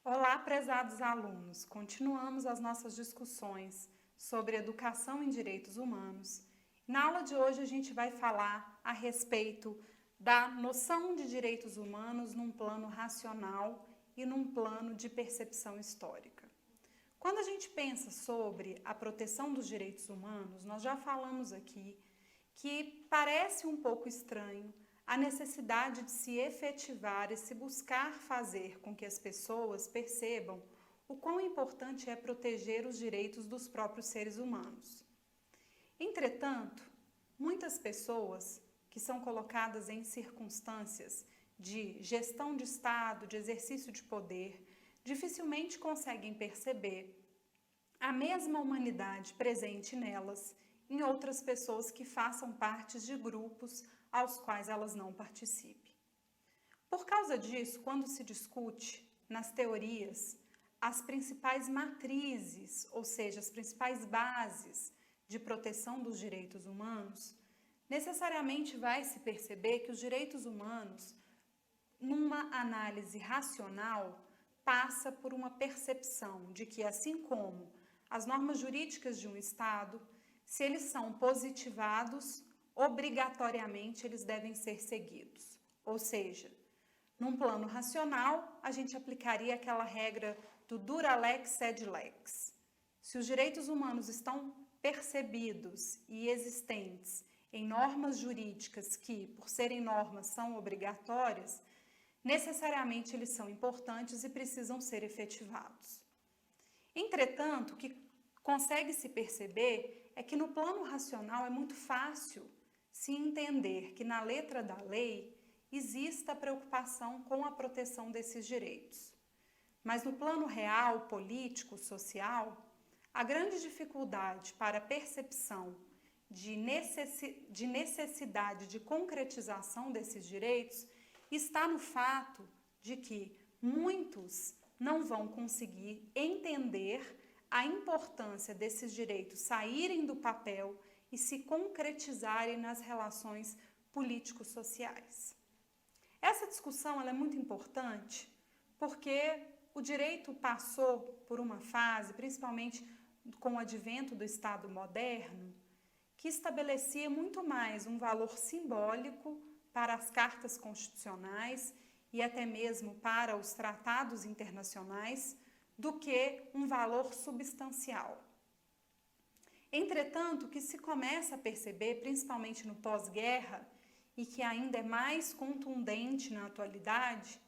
Olá, prezados alunos! Continuamos as nossas discussões sobre educação em direitos humanos. Na aula de hoje a gente vai falar a respeito da noção de direitos humanos num plano racional e num plano de percepção histórica. Quando a gente pensa sobre a proteção dos direitos humanos, nós já falamos aqui que parece um pouco estranho a necessidade de se efetivar e se buscar fazer com que as pessoas percebam o quão importante é proteger os direitos dos próprios seres humanos. Entretanto, muitas pessoas que são colocadas em circunstâncias de gestão de Estado, de exercício de poder, dificilmente conseguem perceber a mesma humanidade presente nelas em outras pessoas que façam parte de grupos aos quais elas não participem. Por causa disso, quando se discute nas teorias as principais matrizes, ou seja, as principais bases de proteção dos direitos humanos, necessariamente vai se perceber que os direitos humanos, numa análise racional, passa por uma percepção de que, assim como as normas jurídicas de um Estado, se eles são positivados, obrigatoriamente eles devem ser seguidos. Ou seja, num plano racional, a gente aplicaria aquela regra do dura lex sed lex. Se os direitos humanos estão percebidos e existentes em normas jurídicas que, por serem normas, são obrigatórias, necessariamente eles são importantes e precisam ser efetivados. Entretanto, o que consegue-se perceber é que no plano racional é muito fácil se entender que na letra da lei exista a preocupação com a proteção desses direitos. Mas no plano real, político, social, a grande dificuldade para a percepção de necessidade de concretização desses direitos está no fato de que muitos não vão conseguir entender a importância desses direitos saírem do papel e se concretizarem nas relações político-sociais. Essa discussão ela é muito importante porque o direito passou por uma fase, principalmente com o advento do Estado moderno, que estabelecia muito mais um valor simbólico para as cartas constitucionais e até mesmo para os tratados internacionais do que um valor substancial. Entretanto, o que se começa a perceber, principalmente no pós-guerra, e que ainda é mais contundente na atualidade,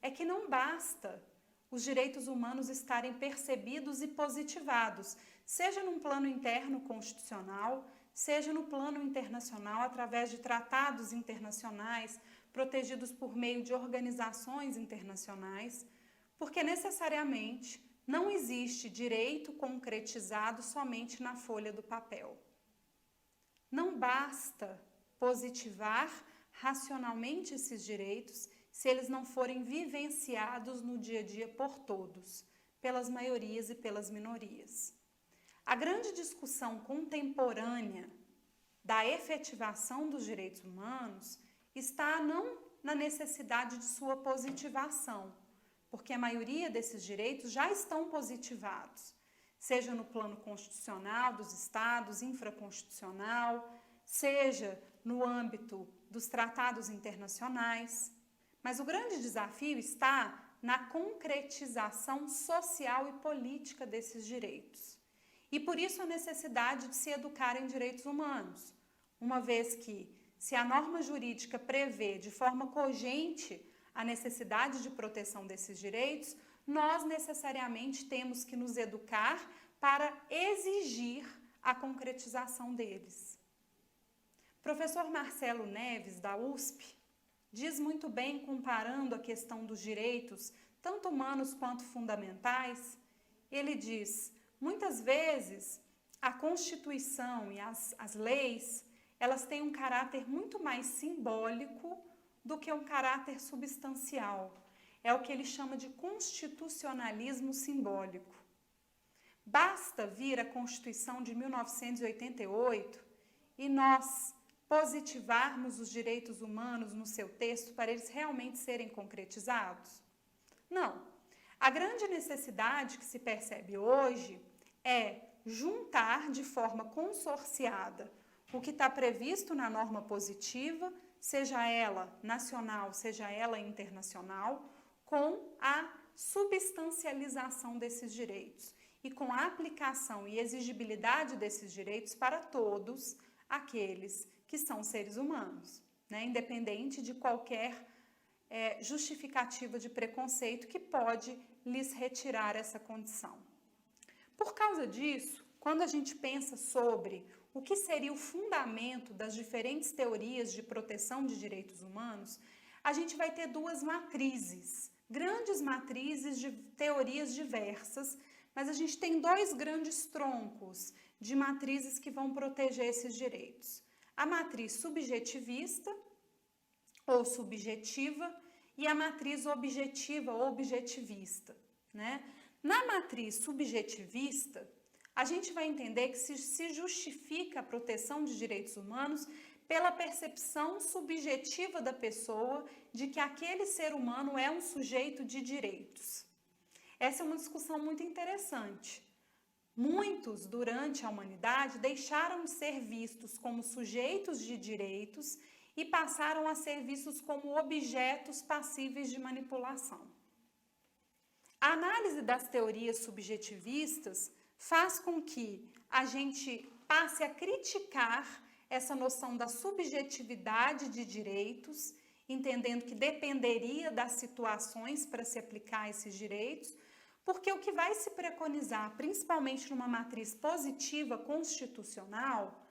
é que não basta os direitos humanos estarem percebidos e positivados, seja num plano interno constitucional, seja no plano internacional, através de tratados internacionais, protegidos por meio de organizações internacionais, porque necessariamente não existe direito concretizado somente na folha do papel. Não basta positivar racionalmente esses direitos se eles não forem vivenciados no dia a dia por todos, pelas maiorias e pelas minorias. A grande discussão contemporânea da efetivação dos direitos humanos está não na necessidade de sua positivação, porque a maioria desses direitos já estão positivados, seja no plano constitucional dos estados, infraconstitucional, seja no âmbito dos tratados internacionais. Mas o grande desafio está na concretização social e política desses direitos. E por isso a necessidade de se educar em direitos humanos, uma vez que, se a norma jurídica prevê de forma cogente a necessidade de proteção desses direitos, nós necessariamente temos que nos educar para exigir a concretização deles. Professor Marcelo Neves, da USP, diz muito bem, comparando a questão dos direitos, tanto humanos quanto fundamentais, ele diz: muitas vezes a Constituição e as leis, elas têm um caráter muito mais simbólico do que um caráter substancial. É o que ele chama de constitucionalismo simbólico. Basta vir a Constituição de 1988 e nós positivarmos os direitos humanos no seu texto para eles realmente serem concretizados? Não. A grande necessidade que se percebe hoje é juntar de forma consorciada o que está previsto na norma positiva, seja ela nacional, seja ela internacional, com a substancialização desses direitos e com a aplicação e exigibilidade desses direitos para todos aqueles que são seres humanos, né? Independente de qualquer justificativa de preconceito que pode lhes retirar essa condição. Por causa disso, quando a gente pensa sobre o que seria o fundamento das diferentes teorias de proteção de direitos humanos, a gente vai ter duas matrizes, grandes matrizes de teorias diversas, mas a gente tem dois grandes troncos de matrizes que vão proteger esses direitos. A matriz subjetivista ou subjetiva e a matriz objetiva ou objetivista, né? Na matriz subjetivista, a gente vai entender que se justifica a proteção de direitos humanos pela percepção subjetiva da pessoa de que aquele ser humano é um sujeito de direitos. Essa é uma discussão muito interessante. Muitos, durante a humanidade, deixaram de ser vistos como sujeitos de direitos e passaram a ser vistos como objetos passíveis de manipulação. A análise das teorias subjetivistas faz com que a gente passe a criticar essa noção da subjetividade de direitos, entendendo que dependeria das situações para se aplicar esses direitos, porque o que vai se preconizar, principalmente numa matriz positiva constitucional,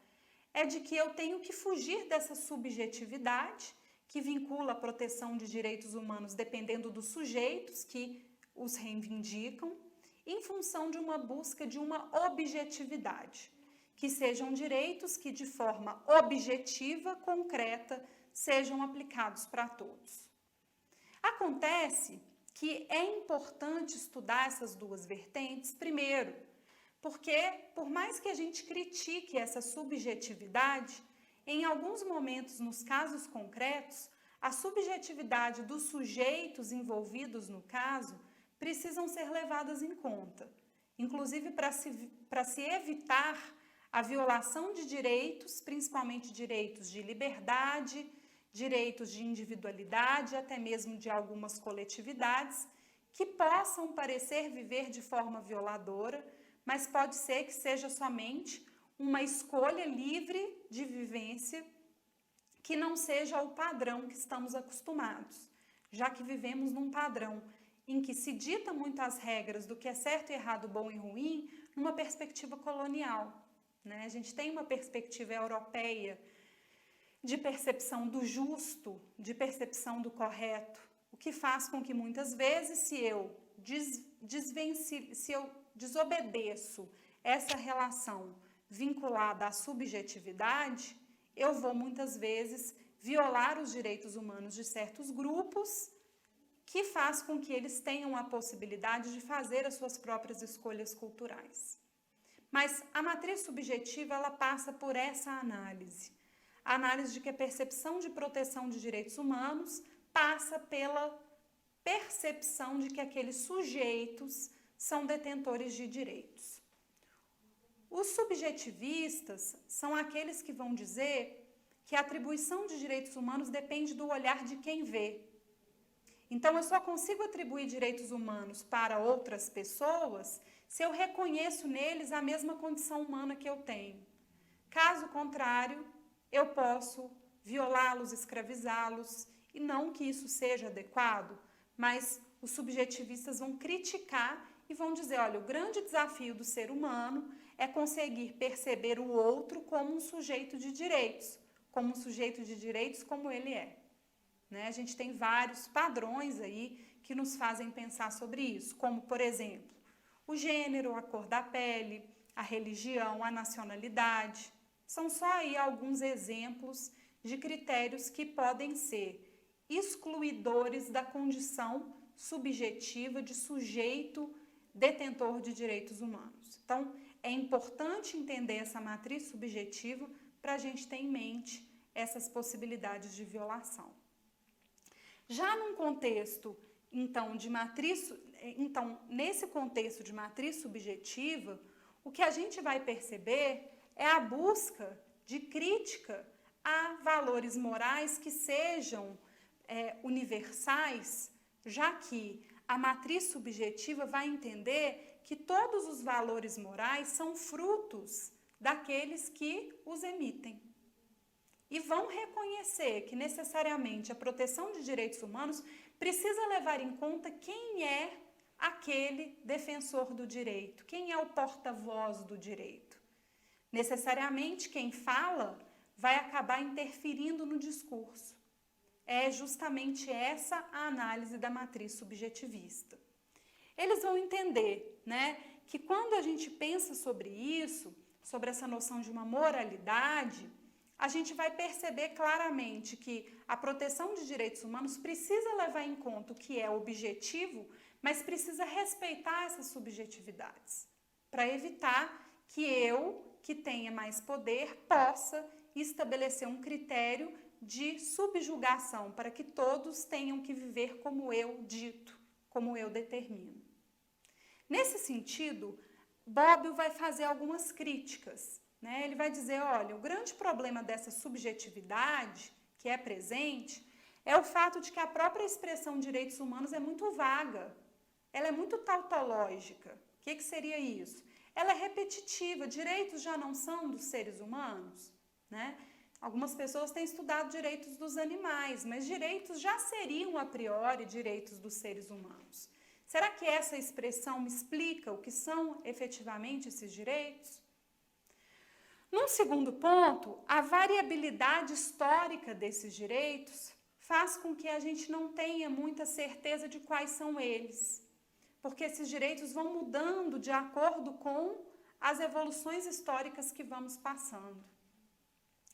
é de que eu tenho que fugir dessa subjetividade que vincula a proteção de direitos humanos dependendo dos sujeitos que os reivindicam, em função de uma busca de uma objetividade, que sejam direitos que de forma objetiva, concreta, sejam aplicados para todos. Acontece que é importante estudar essas duas vertentes, primeiro, porque por mais que a gente critique essa subjetividade, em alguns momentos, nos casos concretos, a subjetividade dos sujeitos envolvidos no caso precisam ser levadas em conta, inclusive para se evitar a violação de direitos, principalmente direitos de liberdade, direitos de individualidade, até mesmo de algumas coletividades, que possam parecer viver de forma violadora, mas pode ser que seja somente uma escolha livre de vivência que não seja o padrão que estamos acostumados, já que vivemos num padrão em que se dita muito as regras do que é certo e errado, bom e ruim, numa perspectiva colonial, né? A gente tem uma perspectiva europeia de percepção do justo, de percepção do correto, o que faz com que muitas vezes, se eu desobedeço essa relação vinculada à subjetividade, eu vou muitas vezes violar os direitos humanos de certos grupos, que faz com que eles tenham a possibilidade de fazer as suas próprias escolhas culturais. Mas a matriz subjetiva, ela passa por essa análise. A análise de que a percepção de proteção de direitos humanos passa pela percepção de que aqueles sujeitos são detentores de direitos. Os subjetivistas são aqueles que vão dizer que a atribuição de direitos humanos depende do olhar de quem vê. Então, eu só consigo atribuir direitos humanos para outras pessoas se eu reconheço neles a mesma condição humana que eu tenho. Caso contrário, eu posso violá-los, escravizá-los, e não que isso seja adequado, mas os subjetivistas vão criticar e vão dizer, olha, o grande desafio do ser humano é conseguir perceber o outro como um sujeito de direitos, como ele é. Né? A gente tem vários padrões aí que nos fazem pensar sobre isso, como, por exemplo, o gênero, a cor da pele, a religião, a nacionalidade. São só aí alguns exemplos de critérios que podem ser excluidores da condição subjetiva de sujeito detentor de direitos humanos. Então, é importante entender essa matriz subjetiva para a gente ter em mente essas possibilidades de violação. Já num contexto, nesse contexto de matriz subjetiva, o que a gente vai perceber é a busca de crítica a valores morais que sejam universais, já que a matriz subjetiva vai entender que todos os valores morais são frutos daqueles que os emitem. E vão reconhecer que necessariamente a proteção de direitos humanos precisa levar em conta quem é aquele defensor do direito, quem é o porta-voz do direito. Necessariamente quem fala vai acabar interferindo no discurso. É justamente essa a análise da matriz subjetivista. Eles vão entender, que quando a gente pensa sobre isso, sobre essa noção de uma moralidade, a gente vai perceber claramente que a proteção de direitos humanos precisa levar em conta o que é objetivo, mas precisa respeitar essas subjetividades, para evitar que eu, que tenha mais poder, possa estabelecer um critério de subjugação, para que todos tenham que viver como eu dito, como eu determino. Nesse sentido, Bobbio vai fazer algumas críticas. Ele vai dizer, olha, o grande problema dessa subjetividade que é presente é o fato de que a própria expressão direitos humanos é muito vaga, ela é muito tautológica. O que seria isso? Ela é repetitiva, direitos já não são dos seres humanos, Algumas pessoas têm estudado direitos dos animais, mas direitos já seriam a priori direitos dos seres humanos. Será que essa expressão me explica o que são efetivamente esses direitos? Num segundo ponto, a variabilidade histórica desses direitos faz com que a gente não tenha muita certeza de quais são eles, porque esses direitos vão mudando de acordo com as evoluções históricas que vamos passando.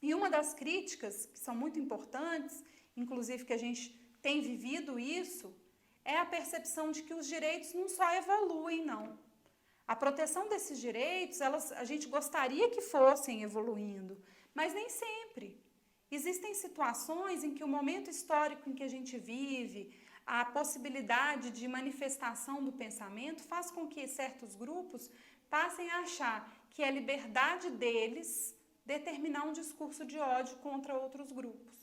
E uma das críticas, que são muito importantes, inclusive que a gente tem vivido isso, é a percepção de que os direitos não só evoluem, não. A proteção desses direitos, a gente gostaria que fossem evoluindo, mas nem sempre. Existem situações em que o momento histórico em que a gente vive, a possibilidade de manifestação do pensamento faz com que certos grupos passem a achar que é liberdade deles determinar um discurso de ódio contra outros grupos.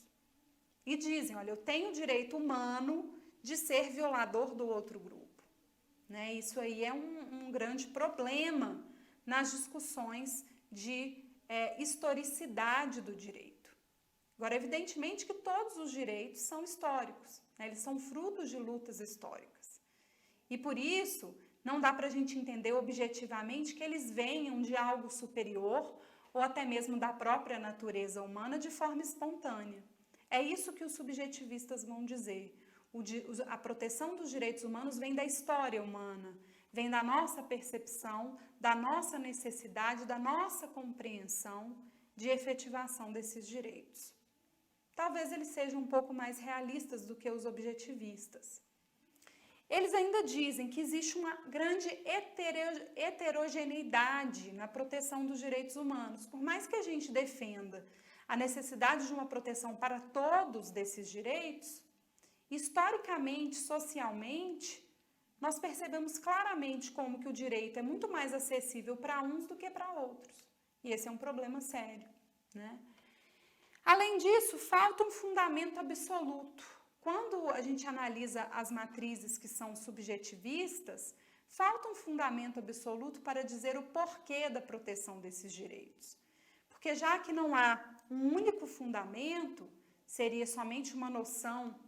E dizem, olha, eu tenho o direito humano de ser violador do outro grupo. Isso aí é um grande problema nas discussões de historicidade do direito. Agora, evidentemente que todos os direitos são históricos, eles são frutos de lutas históricas. E por isso, não dá para a gente entender objetivamente que eles venham de algo superior ou até mesmo da própria natureza humana de forma espontânea. É isso que os subjetivistas vão dizer. A proteção dos direitos humanos vem da história humana, vem da nossa percepção, da nossa necessidade, da nossa compreensão de efetivação desses direitos. Talvez eles sejam um pouco mais realistas do que os objetivistas. Eles ainda dizem que existe uma grande heterogeneidade na proteção dos direitos humanos. Por mais que a gente defenda a necessidade de uma proteção para todos desses direitos, historicamente, socialmente, nós percebemos claramente como que o direito é muito mais acessível para uns do que para outros. E esse é um problema sério, Além disso, falta um fundamento absoluto. Quando a gente analisa as matrizes que são subjetivistas, falta um fundamento absoluto para dizer o porquê da proteção desses direitos. Porque já que não há um único fundamento, seria somente uma noção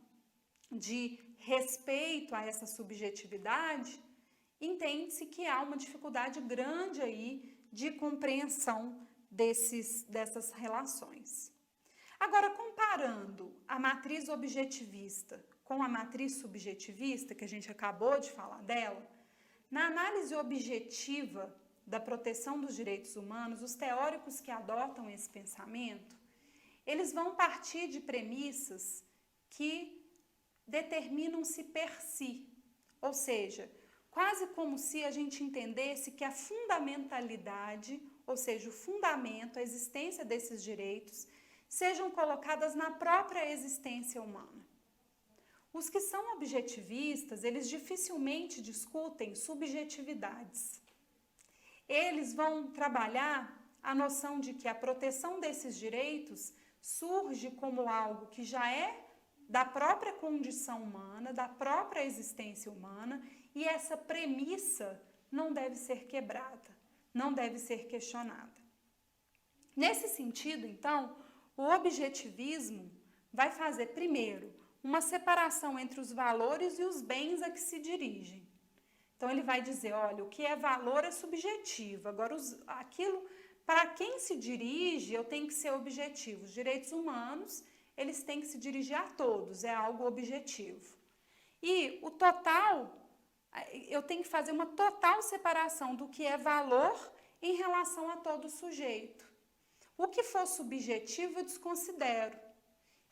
de respeito a essa subjetividade, entende-se que há uma dificuldade grande aí de compreensão dessas relações. Agora, comparando a matriz objetivista com a matriz subjetivista, que a gente acabou de falar dela, na análise objetiva da proteção dos direitos humanos, os teóricos que adotam esse pensamento, eles vão partir de premissas que determinam-se per si, ou seja, quase como se a gente entendesse que a fundamentalidade, ou seja, o fundamento, a existência desses direitos, sejam colocadas na própria existência humana. Os que são objetivistas, eles dificilmente discutem subjetividades. Eles vão trabalhar a noção de que a proteção desses direitos surge como algo que já é da própria condição humana, da própria existência humana, e essa premissa não deve ser quebrada, não deve ser questionada. Nesse sentido, então, o objetivismo vai fazer, primeiro, uma separação entre os valores e os bens a que se dirigem. Então, ele vai dizer, olha, o que é valor é subjetivo, agora aquilo para quem se dirige, eu tenho que ser objetivo. Os direitos humanos, eles têm que se dirigir a todos, é algo objetivo. E o total, eu tenho que fazer uma total separação do que é valor em relação a todo sujeito. O que for subjetivo, eu desconsidero.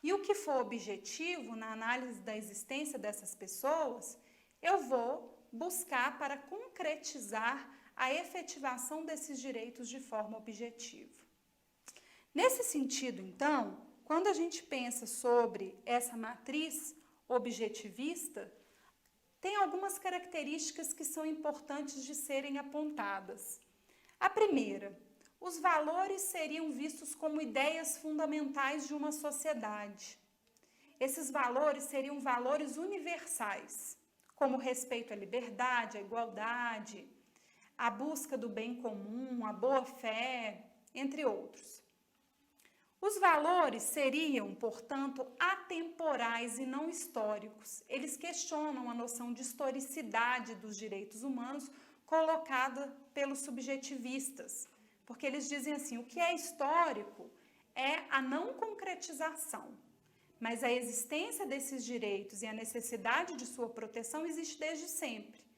E o que for objetivo, na análise da existência dessas pessoas, eu vou buscar para concretizar a efetivação desses direitos de forma objetiva. Nesse sentido, então, quando a gente pensa sobre essa matriz objetivista, tem algumas características que são importantes de serem apontadas. A primeira, os valores seriam vistos como ideias fundamentais de uma sociedade. Esses valores seriam valores universais, como o respeito à liberdade, à igualdade, a busca do bem comum, a boa-fé, entre outros. Os valores seriam, portanto, atemporais e não históricos. Eles questionam a noção de historicidade dos direitos humanos colocada pelos subjetivistas, porque eles dizem assim, o que é histórico é a não concretização, mas a existência desses direitos e a necessidade de sua proteção existe desde sempre.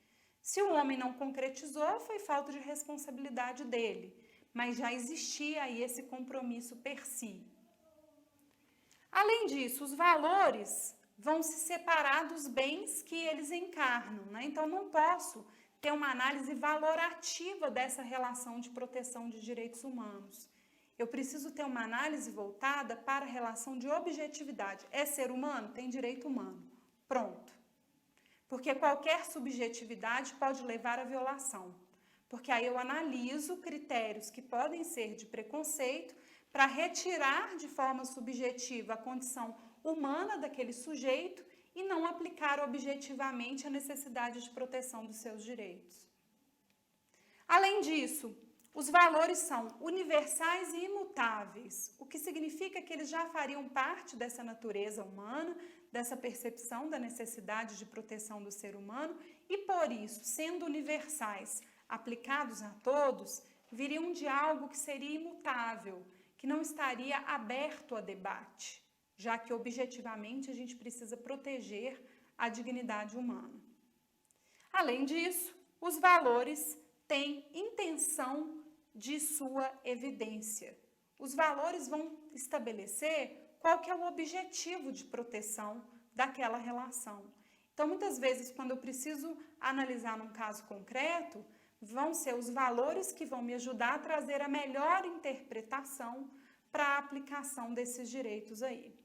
Se o homem não concretizou, foi falta de responsabilidade dele, mas já existia aí esse compromisso per si. Além disso, os valores vão se separar dos bens que eles encarnam, né? Então, não posso ter uma análise valorativa dessa relação de proteção de direitos humanos. Eu preciso ter uma análise voltada para a relação de objetividade. É ser humano? Tem direito humano. Pronto. Porque qualquer subjetividade pode levar à violação. Porque aí eu analiso critérios que podem ser de preconceito para retirar de forma subjetiva a condição humana daquele sujeito e não aplicar objetivamente a necessidade de proteção dos seus direitos. Além disso, os valores são universais e imutáveis, o que significa que eles já fariam parte dessa natureza humana, dessa percepção da necessidade de proteção do ser humano e, por isso, sendo universais, aplicados a todos, viriam de algo que seria imutável, que não estaria aberto a debate, já que objetivamente a gente precisa proteger a dignidade humana. Além disso, os valores têm intenção de sua evidência. Os valores vão estabelecer qual que é o objetivo de proteção daquela relação. Então, muitas vezes, quando eu preciso analisar num caso concreto, vão ser os valores que vão me ajudar a trazer a melhor interpretação para a aplicação desses direitos aí.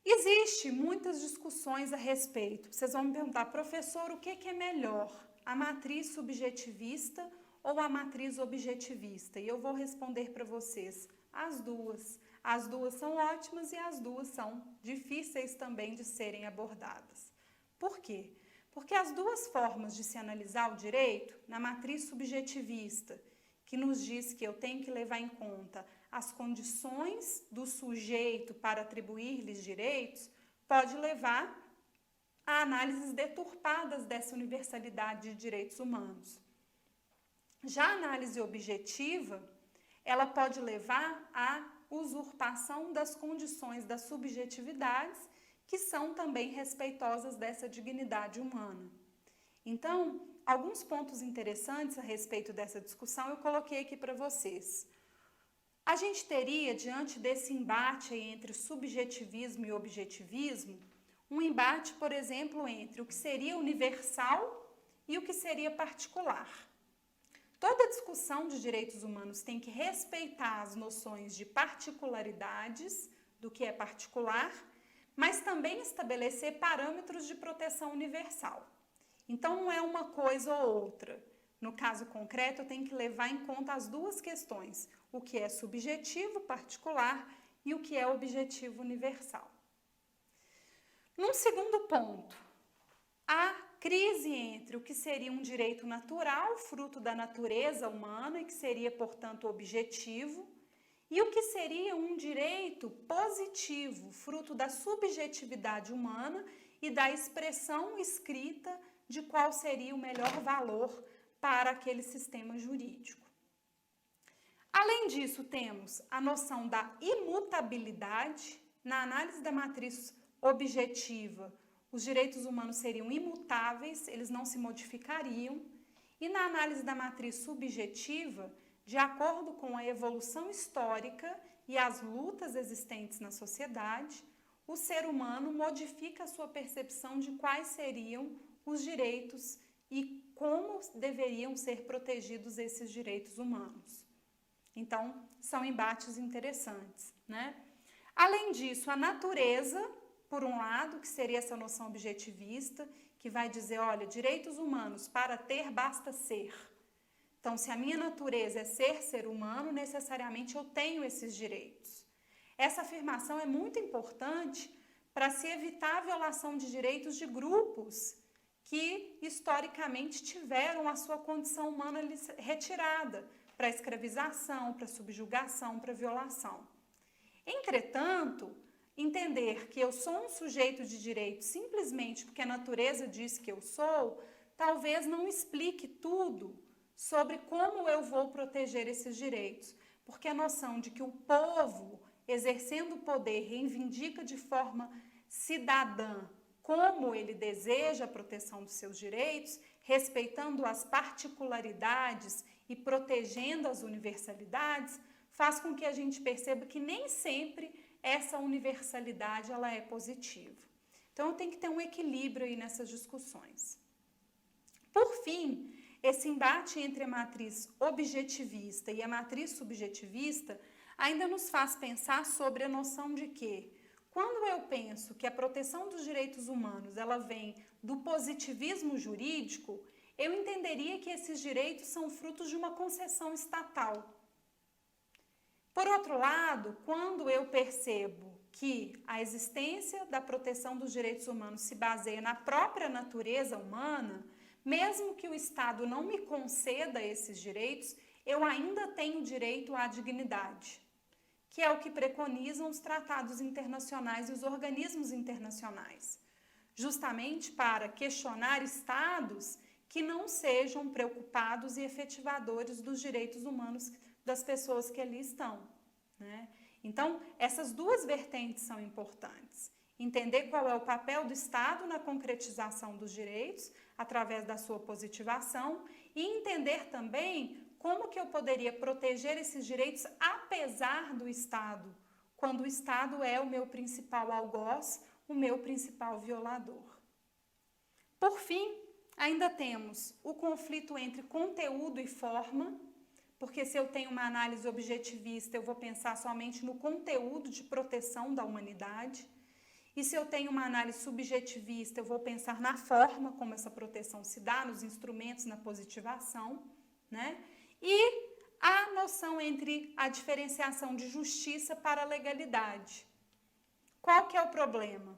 Existem muitas discussões a respeito. Vocês vão me perguntar, professor, o que é melhor? A matriz subjetivista ou a matriz objetivista? E eu vou responder para vocês, as duas. As duas são ótimas e as duas são difíceis também de serem abordadas. Por quê? Porque as duas formas de se analisar o direito, na matriz subjetivista, que nos diz que eu tenho que levar em conta as condições do sujeito para atribuir-lhes direitos, pode levar a análises deturpadas dessa universalidade de direitos humanos. Já a análise objetiva, ela pode levar à usurpação das condições das subjetividades, que são também respeitosas dessa dignidade humana. Então, alguns pontos interessantes a respeito dessa discussão eu coloquei aqui para vocês. A gente teria, diante desse embate entre subjetivismo e objetivismo, um embate, por exemplo, entre o que seria universal e o que seria particular. Toda discussão de direitos humanos tem que respeitar as noções de particularidades do que é particular, mas também estabelecer parâmetros de proteção universal. Então, não é uma coisa ou outra. No caso concreto, eu tenho que levar em conta as duas questões, o que é subjetivo, particular, e o que é objetivo universal. Num segundo ponto, a crise entre o que seria um direito natural, fruto da natureza humana, e que seria, portanto, objetivo, e o que seria um direito positivo, fruto da subjetividade humana e da expressão escrita de qual seria o melhor valor para aquele sistema jurídico. Além disso, temos a noção da imutabilidade. Na análise da matriz objetiva, os direitos humanos seriam imutáveis, eles não se modificariam. E na análise da matriz subjetiva, de acordo com a evolução histórica e as lutas existentes na sociedade, o ser humano modifica a sua percepção de quais seriam os direitos e como deveriam ser protegidos esses direitos humanos. Então, são embates interessantes, né? Além disso, a natureza, por um lado, que seria essa noção objetivista, que vai dizer, olha, direitos humanos, para ter, basta ser. Então, se a minha natureza é ser humano, necessariamente eu tenho esses direitos. Essa afirmação é muito importante para se evitar a violação de direitos de grupos que, historicamente, tiveram a sua condição humana retirada para escravização, para subjugação, para violação. Entretanto, entender que eu sou um sujeito de direito simplesmente porque a natureza diz que eu sou, talvez não explique tudo sobre como eu vou proteger esses direitos, porque a noção de que o povo, exercendo o poder, reivindica de forma cidadã como ele deseja a proteção dos seus direitos, respeitando as particularidades e protegendo as universalidades, faz com que a gente perceba que nem sempre essa universalidade ela é positiva. Então, tem que ter um equilíbrio aí nessas discussões. Por fim, esse embate entre a matriz objetivista e a matriz subjetivista ainda nos faz pensar sobre a noção de que, quando eu penso que a proteção dos direitos humanos ela vem do positivismo jurídico, eu entenderia que esses direitos são frutos de uma concessão estatal. Por outro lado, quando eu percebo que a existência da proteção dos direitos humanos se baseia na própria natureza humana, mesmo que o Estado não me conceda esses direitos, eu ainda tenho direito à dignidade, que é o que preconizam os tratados internacionais e os organismos internacionais, justamente para questionar Estados que não sejam preocupados e efetivadores dos direitos humanos das pessoas que ali estão, né? Então, essas duas vertentes são importantes. Entender qual é o papel do Estado na concretização dos direitos, através da sua positivação, e entender também como que eu poderia proteger esses direitos apesar do Estado, quando o Estado é o meu principal algoz, o meu principal violador. Por fim, ainda temos o conflito entre conteúdo e forma, porque se eu tenho uma análise objetivista, eu vou pensar somente no conteúdo de proteção da humanidade, e se eu tenho uma análise subjetivista, eu vou pensar na forma como essa proteção se dá, nos instrumentos, na positivação, né? E a noção entre a diferenciação de justiça para a legalidade. Qual que é o problema?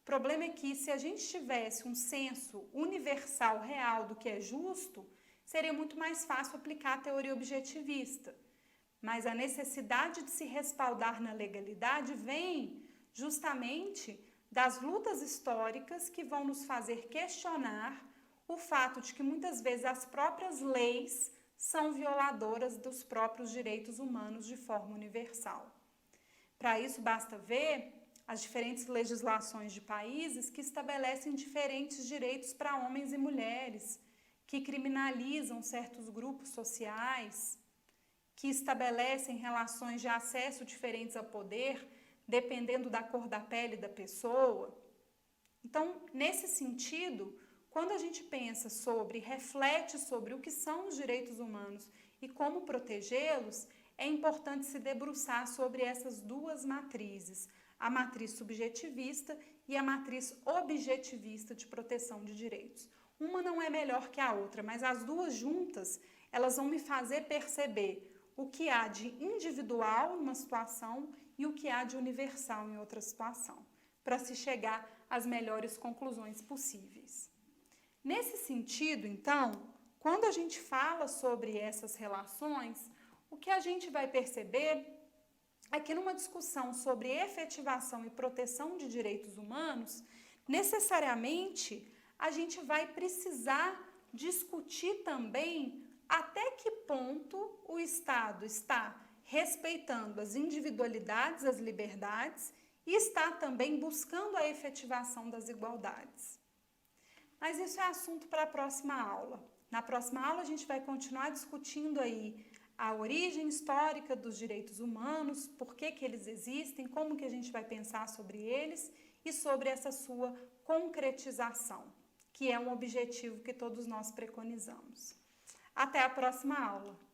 O problema é que se a gente tivesse um senso universal real do que é justo, seria muito mais fácil aplicar a teoria objetivista. Mas a necessidade de se respaldar na legalidade vem justamente das lutas históricas que vão nos fazer questionar o fato de que muitas vezes as próprias leis são violadoras dos próprios direitos humanos de forma universal. Para isso, basta ver as diferentes legislações de países que estabelecem diferentes direitos para homens e mulheres, que criminalizam certos grupos sociais, que estabelecem relações de acesso diferentes ao poder, dependendo da cor da pele da pessoa. Então, nesse sentido, quando a gente pensa sobre, reflete sobre o que são os direitos humanos e como protegê-los, é importante se debruçar sobre essas duas matrizes, a matriz subjetivista e a matriz objetivista de proteção de direitos. Uma não é melhor que a outra, mas as duas juntas, elas vão me fazer perceber o que há de individual numa situação e o que há de universal em outra situação, para se chegar às melhores conclusões possíveis. Nesse sentido, então, quando a gente fala sobre essas relações, o que a gente vai perceber é que numa discussão sobre efetivação e proteção de direitos humanos, necessariamente a gente vai precisar discutir também até que ponto o Estado está respeitando as individualidades, as liberdades e está também buscando a efetivação das igualdades. Mas isso é assunto para a próxima aula. Na próxima aula a gente vai continuar discutindo aí a origem histórica dos direitos humanos, por que eles existem, como que a gente vai pensar sobre eles e sobre essa sua concretização, que é um objetivo que todos nós preconizamos. Até a próxima aula!